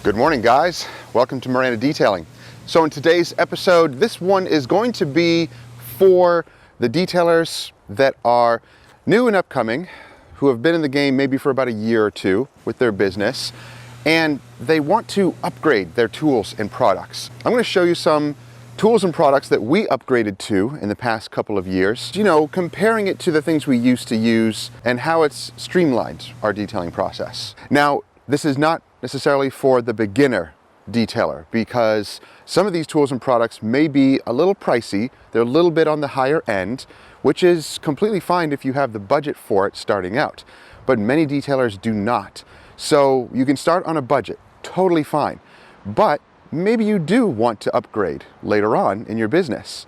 Good morning, guys. Welcome to Miranda Detailing. So in today's episode, this one is going to be for the detailers that are new and upcoming, who have been in the game maybe for about a year or two with their business, and they want to upgrade their tools and products. I'm going to show you some tools and products that we upgraded to in the past couple of years, comparing it to the things we used to use and how it's streamlined our detailing process. Now, this is not necessarily for the beginner detailer, because some of these tools and products may be a little pricey. They're a little bit on the higher end, which is completely fine if you have the budget for it starting out. But many detailers do not. So you can start on a budget, totally fine. But maybe you do want to upgrade later on in your business.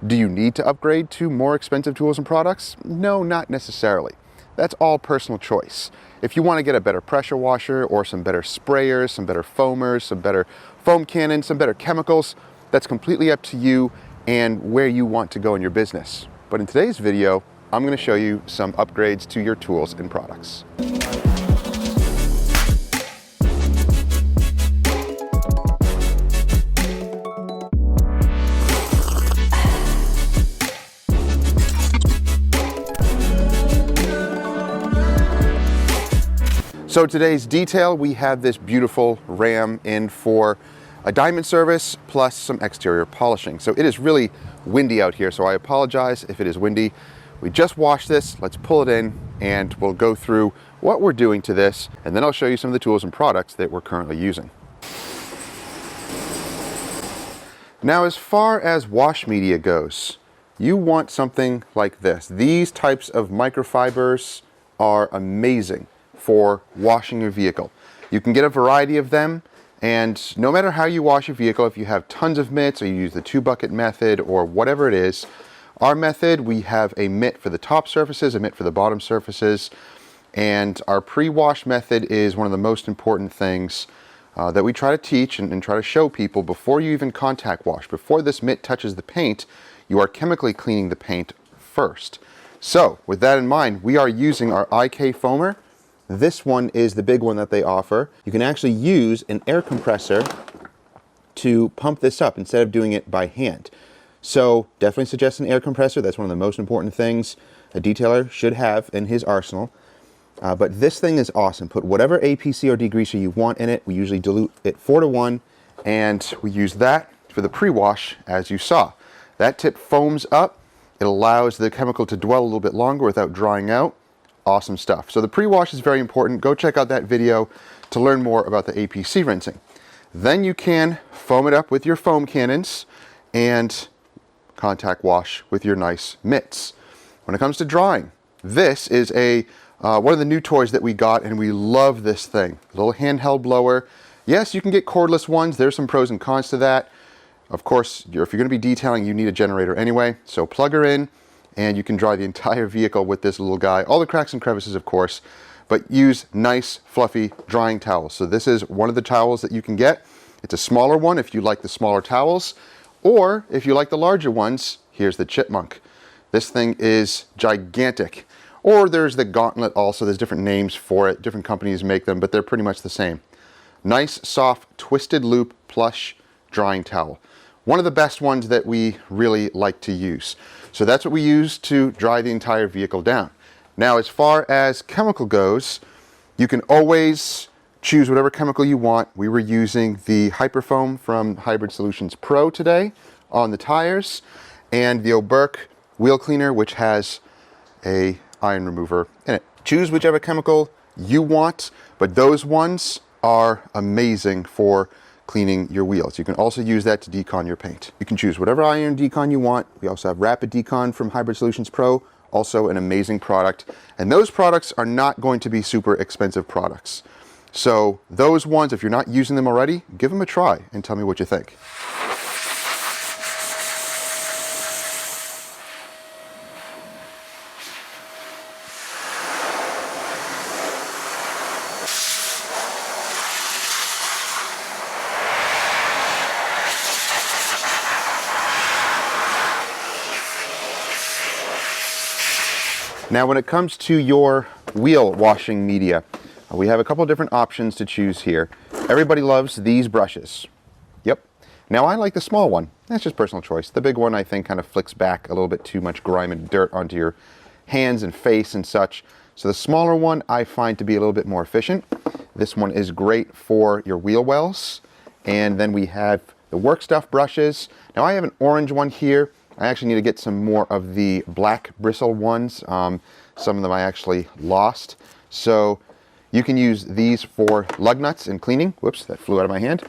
Do you need to upgrade to more expensive tools and products? No, not necessarily. That's all personal choice. If you want to get a better pressure washer or some better sprayers, some better foamers, some better foam cannons, some better chemicals, that's completely up to you and where you want to go in your business. But in today's video, I'm going to show you some upgrades to your tools and products. So today's detail, we have this beautiful ram in for a diamond service plus some exterior polishing. So it is really windy out here, so I apologize if it is windy. We just washed this, let's pull it in and we'll go through what we're doing to this, and then I'll show you some of the tools and products that we're currently using. Now, as far as wash media goes, you want something like this. These types of microfibers are amazing for washing your vehicle. You can get a variety of them, and no matter how you wash your vehicle, if you have tons of mitts or you use the 2-bucket method or whatever it is, our method, we have a mitt for the top surfaces, a mitt for the bottom surfaces, and our pre-wash method is one of the most important things that we try to teach and try to show people before you even contact wash. Before this mitt touches the paint, you are chemically cleaning the paint first. So with that in mind, we are using our IK foamer. This one is the big one that they offer. You can actually use an air compressor to pump this up instead of doing it by hand. So definitely suggest an air compressor. That's one of the most important things a detailer should have in his arsenal. But this thing is awesome. Put whatever APC or degreaser you want in it. We usually dilute it 4:1, and we use that for the pre-wash, as you saw. That tip foams up. It allows the chemical to dwell a little bit longer without drying out. Awesome stuff. So the pre-wash is very important. Go check out that video to learn more about the APC rinsing. Then you can foam it up with your foam cannons and contact wash with your nice mitts. When it comes to drying, this is one of the new toys that we got, and we love this thing. A little handheld blower. Yes, you can get cordless ones. There's some pros and cons to that. Of course, if you're going to be detailing, you need a generator anyway. So plug her in, and you can dry the entire vehicle with this little guy. All the cracks and crevices, of course, but use nice, fluffy drying towels. So this is one of the towels that you can get. It's a smaller one if you like the smaller towels, or if you like the larger ones, here's the Chipmunk. This thing is gigantic. Or there's the Gauntlet also. There's different names for it. Different companies make them, but they're pretty much the same. Nice, soft, twisted loop, plush drying towel. One of the best ones that we really like to use. So that's what we use to dry the entire vehicle down. Now, as far as chemical goes, you can always choose whatever chemical you want. We were using the Hyperfoam from Hybrid Solutions Pro today on the tires, and the Oberk wheel cleaner, which has a iron remover in it. Choose whichever chemical you want, but those ones are amazing for cleaning your wheels. You can also use that to decon your paint. You can choose whatever iron decon you want. We also have Rapid Decon from Hybrid Solutions Pro, also an amazing product. And those products are not going to be super expensive products. So those ones, if you're not using them already, give them a try and tell me what you think. Now, when it comes to your wheel washing media, We have a couple different options to choose here. Everybody loves these brushes. Yep. Now I like the small one. That's just personal choice. The big one I think kind of flicks back a little bit too much grime and dirt onto your hands and face and such. So the smaller one I find to be a little bit more efficient. This one is great for your wheel wells. And then we have the work stuff brushes. Now I have an orange one here. I actually need to get some more of the black bristle ones. Some of them I actually lost. So you can use these for lug nuts and cleaning. Whoops, that flew out of my hand.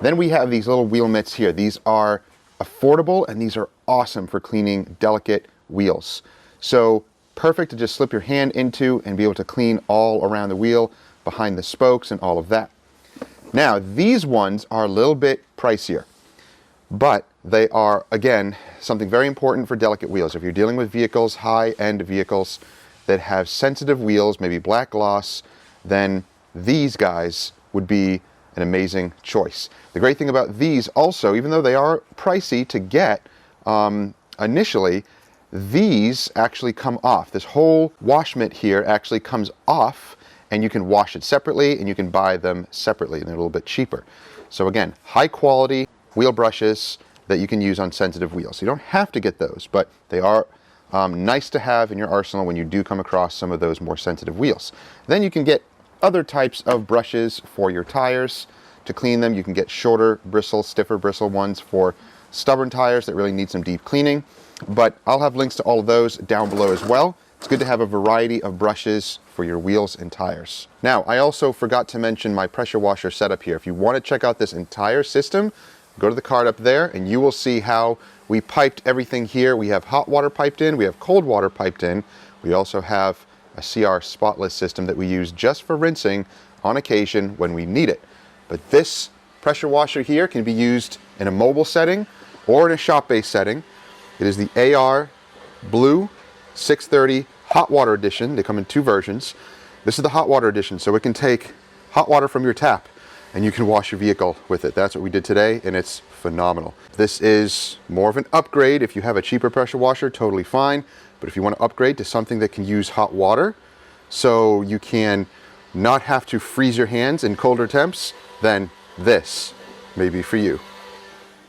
Then we have these little wheel mitts here. These are affordable and these are awesome for cleaning delicate wheels. So perfect to just slip your hand into and be able to clean all around the wheel, behind the spokes and all of that. Now, these ones are a little bit pricier, but they are, again, something very important for delicate wheels. If you're dealing with vehicles, high-end vehicles that have sensitive wheels, maybe black gloss, then these guys would be an amazing choice. The great thing about these also, even though they are pricey to get initially, these actually come off. This whole wash mitt here actually comes off and you can wash it separately and you can buy them separately and they're a little bit cheaper. So again, high quality wheel brushes that you can use on sensitive wheels. You don't have to get those, but they are nice to have in your arsenal when you do come across some of those more sensitive wheels. Then you can get other types of brushes for your tires to clean them. You can get shorter bristle, stiffer bristle ones for stubborn tires that really need some deep cleaning. But I'll have links to all of those down below as well. It's good to have a variety of brushes for your wheels and tires. Now, I also forgot to mention my pressure washer setup here. If you want to check out this entire system, go to the card up there and you will see how we piped everything here. We have hot water piped in, we have cold water piped in. We also have a CR spotless system that we use just for rinsing on occasion when we need it. But this pressure washer here can be used in a mobile setting or in a shop-based setting. It is the AR Blue 630 Hot Water Edition. They come in two versions. This is the hot water edition, so it can take hot water from your tap and you can wash your vehicle with it. That's what we did today, and it's phenomenal. This is more of an upgrade. If you have a cheaper pressure washer, totally fine. But if you want to upgrade to something that can use hot water, so you can not have to freeze your hands in colder temps, then this may be for you.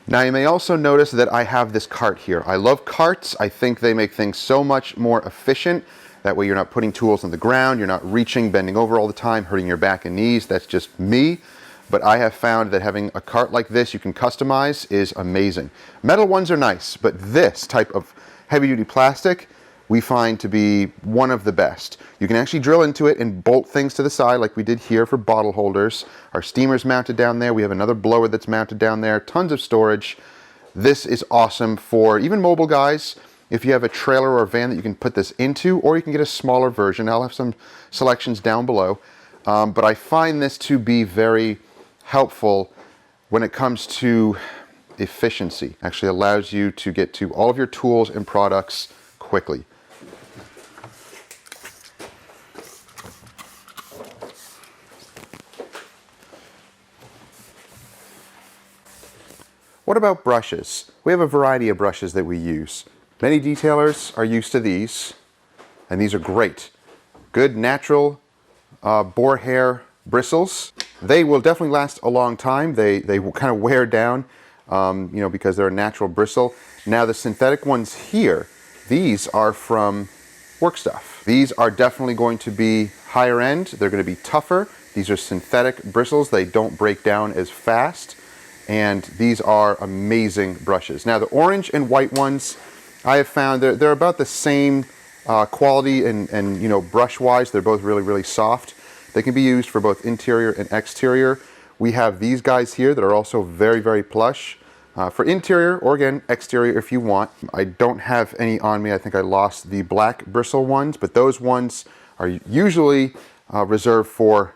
Now you may also notice that I have this cart here. I love carts. I think they make things so much more efficient. That way you're not putting tools on the ground, you're not reaching, bending over all the time, hurting your back and knees. That's just me. But I have found that having a cart like this you can customize is amazing. Metal ones are nice, but this type of heavy-duty plastic we find to be one of the best. You can actually drill into it and bolt things to the side like we did here for bottle holders. Our steamer's mounted down there. We have another blower that's mounted down there. Tons of storage. This is awesome for even mobile guys. If you have a trailer or a van that you can put this into, or you can get a smaller version. I'll have some selections down below. But I find this to be very helpful when it comes to efficiency. Actually allows you to get to all of your tools and products quickly. What about brushes? We have a variety of brushes that we use. Many detailers are used to these, and these are great. Good natural boar hair bristles. They will definitely last a long time. They will kind of wear down, because they're a natural bristle. Now the synthetic ones here, these are from Work Stuff. These are definitely going to be higher end. They're going to be tougher. These are synthetic bristles. They don't break down as fast. And these are amazing brushes. Now the orange and white ones, I have found they're about the same quality and brush wise. They're both really, really soft. They can be used for both interior and exterior. We have these guys here that are also very, very plush. For interior or again, exterior if you want. I don't have any on me. I think I lost the black bristle ones, but those ones are usually reserved for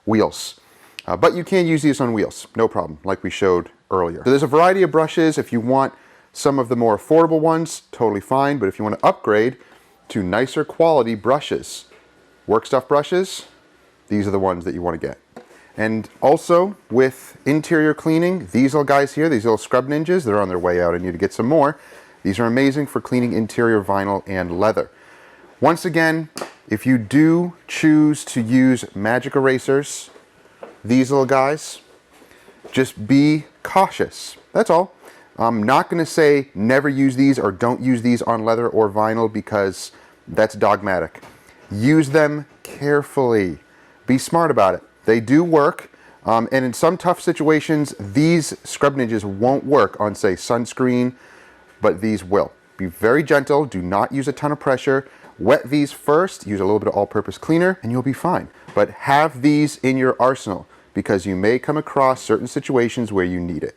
wheels. But you can use these on wheels, no problem, like we showed earlier. So there's a variety of brushes. If you want some of the more affordable ones, totally fine. But if you want to upgrade to nicer quality brushes, Work Stuff brushes, these are the ones that you want to get. And also with interior cleaning, these little guys here, these little scrub ninjas, they're on their way out. I need to get some more. These are amazing for cleaning interior vinyl and leather. Once again, if you do choose to use magic erasers, these little guys, just be cautious. That's all. I'm not going to say never use these or don't use these on leather or vinyl because that's dogmatic. Use them carefully. Be smart about it. They do work. And in some tough situations, these scrub ninjas won't work on, say, sunscreen, but these will. Be very gentle. Do not use a ton of pressure. Wet these first. Use a little bit of all-purpose cleaner, and you'll be fine. But have these in your arsenal because you may come across certain situations where you need it.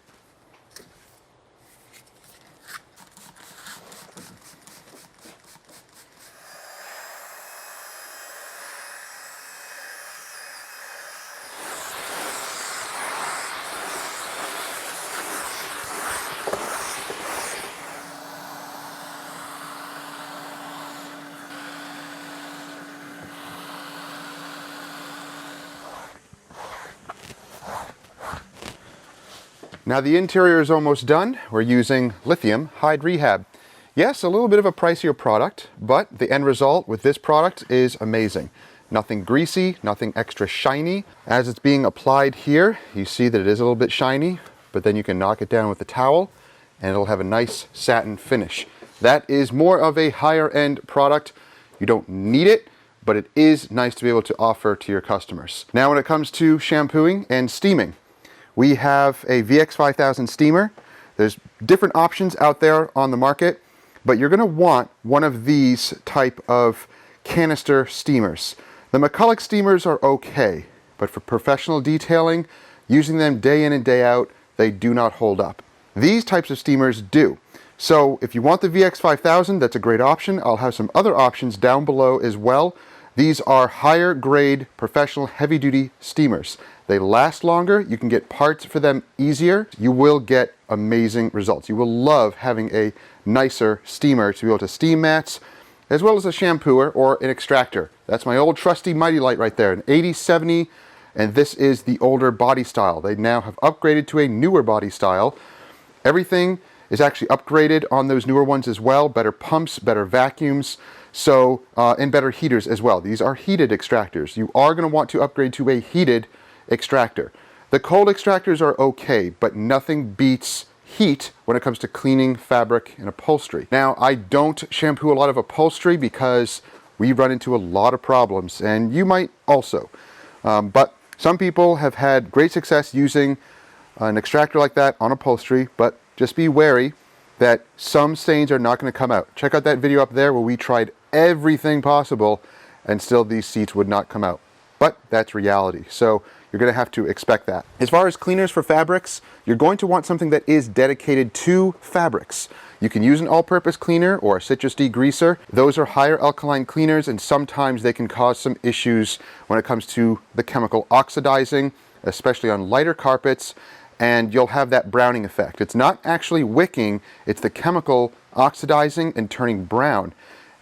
Now the interior is almost done. We're using lithium hide rehab. Yes, a little bit of a pricier product, but the end result with this product is amazing. Nothing greasy, nothing extra shiny. As it's being applied here, you see that it is a little bit shiny, but then you can knock it down with the towel and it'll have a nice satin finish. That is more of a higher end product. You don't need it, but it is nice to be able to offer to your customers. Now when it comes to shampooing and steaming, we have a VX5000 steamer. There's different options out there on the market, but you're gonna want one of these type of canister steamers. The McCulloch steamers are okay, but for professional detailing, using them day in and day out, they do not hold up. These types of steamers do. So if you want the VX5000, that's a great option. I'll have some other options down below as well. These are higher grade professional heavy duty steamers. They last longer, you can get parts for them easier. You will get amazing results. You will love having a nicer steamer to be able to steam mats, as well as a shampooer or an extractor. That's my old trusty Mighty Light right there, an 8070, and this is the older body style. They now have upgraded to a newer body style. Everything is actually upgraded on those newer ones as well. Better pumps, better vacuums, and better heaters as well. These are heated extractors. You are going to want to upgrade to a heated extractor. The cold extractors are okay, but nothing beats heat when it comes to cleaning fabric and upholstery. Now, I don't shampoo a lot of upholstery because we run into a lot of problems, and you might also. But some people have had great success using an extractor like that on upholstery, but just be wary that some stains are not going to come out. Check out that video up there where we tried everything possible and still these seats would not come out. But that's reality. So you're going to have to expect that. As far as cleaners for fabrics, you're going to want something that is dedicated to fabrics. You can use an all-purpose cleaner or a citrus degreaser. Those are higher alkaline cleaners, and sometimes they can cause some issues when it comes to the chemical oxidizing, especially on lighter carpets, and you'll have that browning effect. It's not actually wicking, it's the chemical oxidizing and turning brown,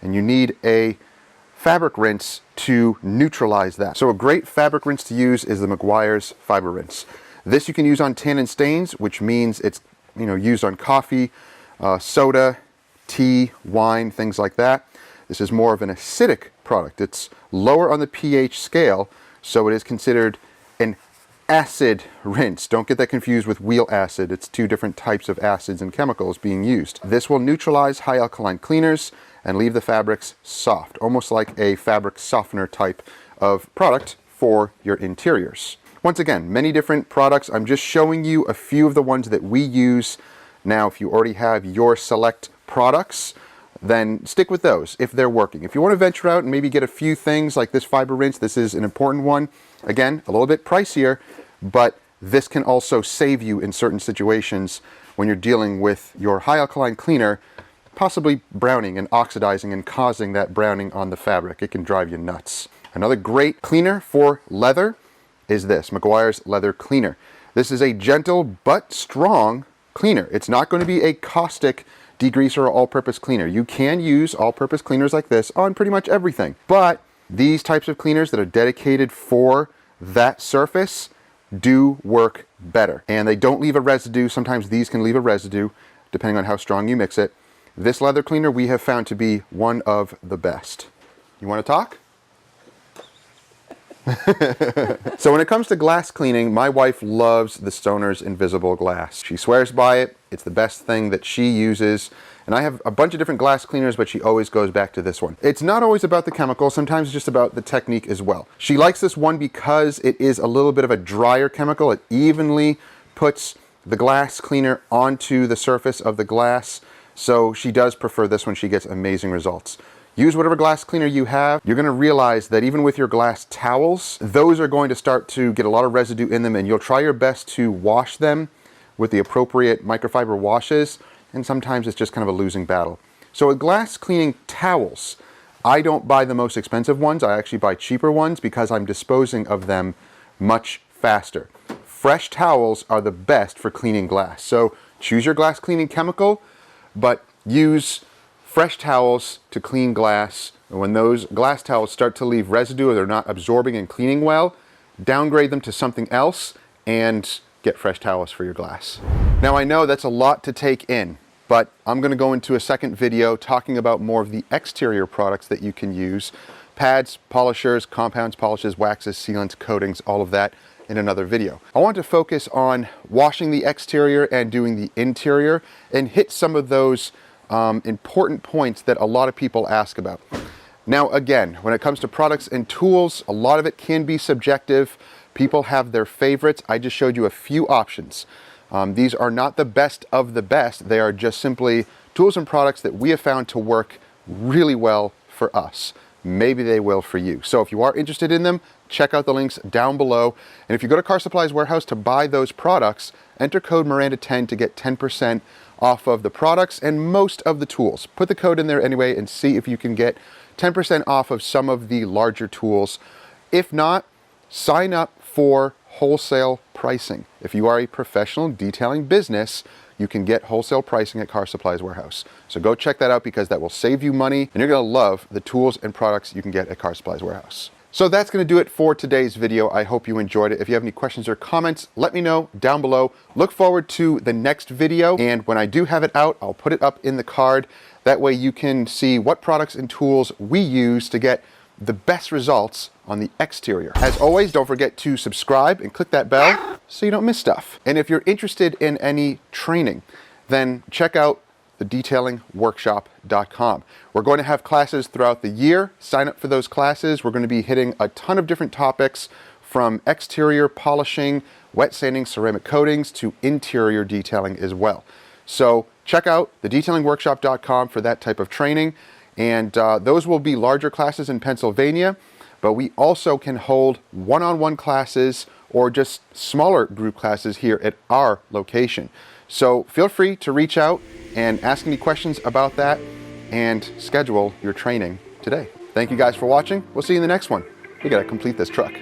and you need a fabric rinse to neutralize that. So a great fabric rinse to use is the Meguiar's Fiber Rinse. This you can use on tannin stains, which means it's used on coffee, soda, tea, wine, things like that. This is more of an acidic product. It's lower on the pH scale, so it is considered an acid rinse. Don't get that confused with wheel acid. It's two different types of acids and chemicals being used. This will neutralize high alkaline cleaners and leave the fabrics soft, almost like a fabric softener type of product for your interiors. Once again, many different products. I'm just showing you a few of the ones that we use. Now, if you already have your select products, then stick with those if they're working. If you want to venture out and maybe get a few things like this fiber rinse, this is an important one. Again, a little bit pricier, but this can also save you in certain situations when you're dealing with your high alkaline cleaner possibly browning and oxidizing and causing that browning on the fabric. It can drive you nuts. Another great cleaner for leather is this, Meguiar's Leather Cleaner. This is a gentle but strong cleaner. It's not going to be a caustic degreaser or all-purpose cleaner. You can use all-purpose cleaners like this on pretty much everything, but these types of cleaners that are dedicated for that surface do work better, and they don't leave a residue. Sometimes these can leave a residue depending on how strong you mix it. This leather cleaner we have found to be one of the best. You want to talk? So when it comes to glass cleaning, my wife loves the Stoner's Invisible Glass. She swears by it. It's the best thing that she uses. And I have a bunch of different glass cleaners, but she always goes back to this one. It's not always about the chemical, sometimes it's just about the technique as well. She likes this one because it is a little bit of a drier chemical. It evenly puts the glass cleaner onto the surface of the glass. So she does prefer this one. She gets amazing results. Use whatever glass cleaner you have. You're going to realize that even with your glass towels, those are going to start to get a lot of residue in them, and you'll try your best to wash them with the appropriate microfiber washes, and sometimes it's just kind of a losing battle. So with glass cleaning towels, I don't buy the most expensive ones. I actually buy cheaper ones because I'm disposing of them much faster. Fresh towels are the best for cleaning glass. So choose your glass cleaning chemical, but use fresh towels to clean glass. And when those glass towels start to leave residue or they're not absorbing and cleaning well, downgrade them to something else and get fresh towels for your glass. Now I know that's a lot to take in, but I'm going to go into a second video talking about more of the exterior products that you can use. Pads, polishers, compounds, polishes, waxes, sealants, coatings, all of that in another video. I want to focus on washing the exterior and doing the interior and hit some of those important points that a lot of people ask about. Now again, when it comes to products and tools, a lot of it can be subjective. People have their favorites. I just showed you a few options. These are not the best of the best. They are just simply tools and products that we have found to work really well for us. Maybe they will for you. So if you are interested in them, check out the links down below. And if you go to Car Supplies Warehouse to buy those products, enter code Miranda10 to get 10% off of the products and most of the tools. Put the code in there anyway and see if you can get 10% off of some of the larger tools. If not, sign up for wholesale pricing. If you are a professional detailing business, you can get wholesale pricing at Car Supplies Warehouse. So go check that out because that will save you money and you're going to love the tools and products you can get at Car Supplies Warehouse. So that's going to do it for today's video. I hope you enjoyed it. If you have any questions or comments, let me know down below. Look forward to the next video, and when I do have it out, I'll put it up in the card. That way you can see what products and tools we use to get the best results on the exterior. As always, don't forget to subscribe and click that bell so you don't miss stuff. And if you're interested in any training, then check out thedetailingworkshop.com. We're going to have classes throughout the year. Sign up for those classes. We're going to be hitting a ton of different topics, from exterior polishing, wet sanding, ceramic coatings, to interior detailing as well. So check out thedetailingworkshop.com for that type of training. And those will be larger classes in Pennsylvania, but we also can hold one-on-one classes or just smaller group classes here at our location. So feel free to reach out and ask any questions about that and schedule your training today. Thank you guys for watching. We'll see you in the next one. We gotta complete this truck.